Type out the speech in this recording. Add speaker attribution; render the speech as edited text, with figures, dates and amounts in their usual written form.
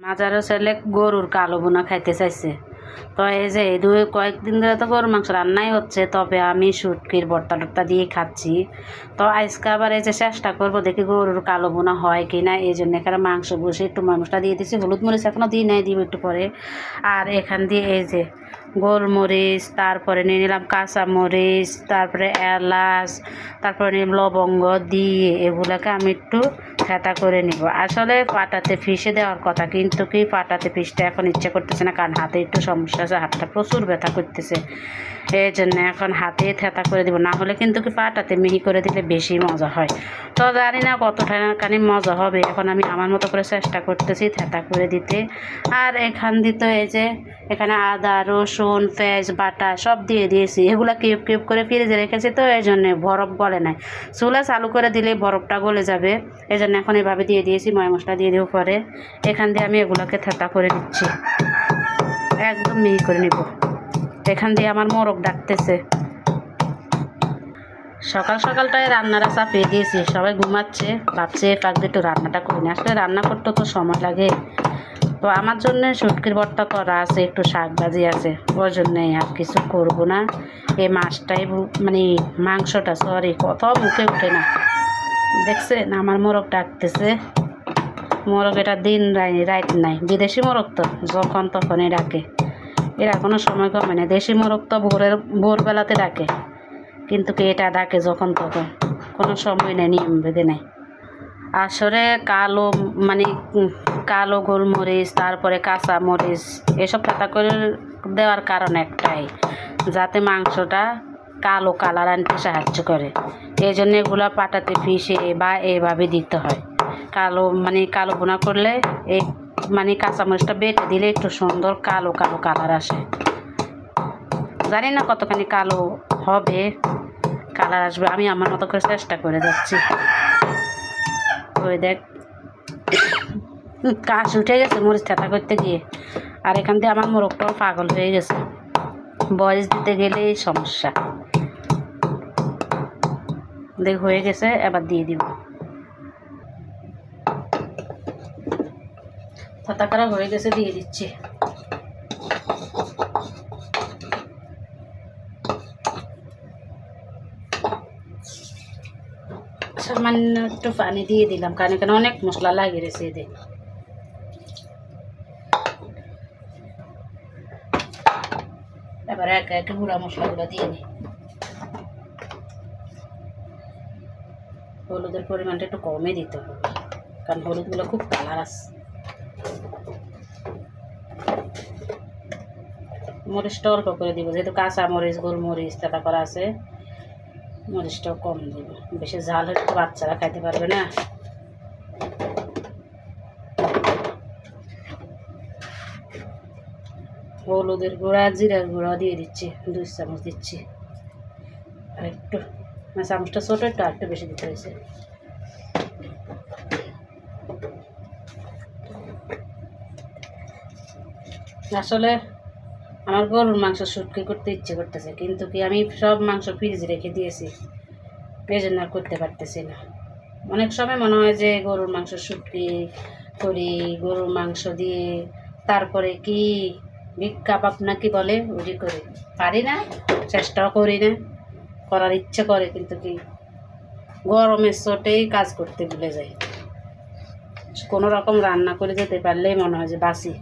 Speaker 1: মাজারও ছেলে গরুর কালো বোনা খাইতে চাইছে। তো এই যে কয়েকদিন ধরে তো গরুর মাংস রান্নাই হচ্ছে, তবে আমি শুটকির ভর্তা টর্তা দিয়ে খাচ্ছি। তো আজকে আবার এই যে চেষ্টা করবো দেখি গরুর কালো বোনা হয় কি না। এই জন্য এখানে মাংস বসে একটু মশলা দিয়ে দিচ্ছি, হলুদ মরিচ এখনও দিই নাই, দিব একটু পরে। আর এখান দিয়ে এই যে গোলমরিচ, তারপরে নিয়ে নিলাম কাঁচামরিচ, তারপরে এলাচ, তারপরে নিলাম লবঙ্গ দিয়ে এগুলোকে আমি একটু থেতা করে নিব। আসলে পাটাতে পিষে দেওয়ার কথা, কিন্তু কি পাটাতে পিষতে এখন ইচ্ছে করতেছে না, কারণ হাতে একটু সমস্যা আছে, হাতটা প্রচুর ব্যথা করতেছে। এই জন্য এখন হাতে থেতা করে দিব, না হলে কিন্তু কি পাটাতে মিহি করে দিলে বেশি মজা হয়। তো জানি না কতখানি মজা হবে, এখন আমি আমার মতো করে চেষ্টা করতেছি থেতা করে দিতে। আর এখান দিতে এই যে এখানে আদা রসুন পেঁয়াজ বাটা সব দিয়ে দিয়েছি, এগুলো কিউব কিউব করে ফ্রিজে রেখেছি, তো এই জন্যে বরফ গলে নাই। চুলা চালু করে দিলে বরফটা গলে যাবে, এই জন্য এখন এভাবে দিয়ে দিয়েছি। ময় মশলা দিয়ে দেবো পরে। এখান দিয়ে আমি এগুলোকে থেতা করে নিচ্ছি, একদম মিহি করে নিব। এখান দিয়ে আমার মোরগ ডাকতেছে। সকাল সকালটায় রান্নাটা চাপিয়ে দিয়েছি, সবাই ঘুমাচ্ছে, ভাবছে পাক দিয়ে একটু রান্নাটা করি না। আসলে রান্না করতে তো সময় লাগে। তো আমার জন্য শুটকির ভর্তা করা আছে, একটু শাক ভাজি আছে, ওই জন্যই আর কিছু করবো না। এই মাছটাই মানে মাংসটা কত মুখে উঠে না। দেখছেন আমার মোরগ ডাকতেছে। মোরগ এটা দিন রাত নাই, বিদেশি মোরগ তো যখন তখনই ডাকে, এরা কোনো সময় কমে না। দেশি মোরগ তো ভোরবেলাতে ডাকে, কিন্তু কি এটা ডাকে যখন তখন, কোনো সময় নেই, নিয়ম বেঁধে নেই। আসলে কালো গোলমরিচ, তারপরে কাঁচা মরিচ এসব পাতা করে দেওয়ার কারণ একটাই, যাতে মাংসটা কালো কালার আনতে সাহায্য করে। এই জন্য এগুলো পাটাতে পিষে বা এইভাবে দিতে হয়। কালো বোনা করলে এই কাঁচামরিচটা বেটে দিলে একটু সুন্দর কালো কালো কালার আসে। জানি না কতখানি কালো হবে, কালার আসবে, আমি আমার মতো করে চেষ্টা করে যাচ্ছি। ওই দেখ কাশ উঠে গেছে মরিচ থেতা করতে গিয়ে। আর এখান থেকে আমার মোরগটাও পাগল হয়ে গেছে, বয়স দিতে গেলেই সমস্যা। দেখ হয়ে গেছে, এবার দিয়ে দিব। থেতা করা হয়ে গেছে, দিয়ে দিচ্ছি। সামান্য একটু পানি দিয়ে দিলাম, কারণ এখানে অনেক মশলা লাগিয়ে রয়েছে। এদের এবার একে একে গুঁড়া মশলাগুলো দিয়ে নিই। হলুদের পরিমাণটা একটু কমে দিতে হবে, কারণ হলুদগুলো খুব কালার আছে। মরিচটা অল্প করে দিব, যেহেতু কাঁচা মরিচ গোলমরিচ থেতা করা আছে, মরিচটাও কম দিব। বেশি ঝাল হলে তো বাচ্চারা খাইতে পারবে না। হলুদের গুঁড়া জিরার গুঁড়া দিয়ে দিচ্ছি, 2 চামচ দিচ্ছি। আর একটু চামচটা ছোটো, একটু আরেকটু বেশি দিতে হয়েছে। আসলে আমার গরুর মাংস শুটকি করতে ইচ্ছে করতেছে, কিন্তু কি আমি সব মাংস ফ্রিজে রেখে দিয়েছি, এই জন্য আর করতে পারতেছি না। অনেক সময় মনে হয় যে গরুর মাংস শুটকি করি, গরুর মাংস দিয়ে তারপরে কি বিগ কাবাব নাকি বলে, ওই করে পারি না, চেষ্টাও করি না, করার ইচ্ছে করে, কিন্তু কি গরমের চোটেই কাজ করতে ভুলে যাই। কোনো রকম রান্না করে যেতে পারলেই মনে হয় যে বাসি।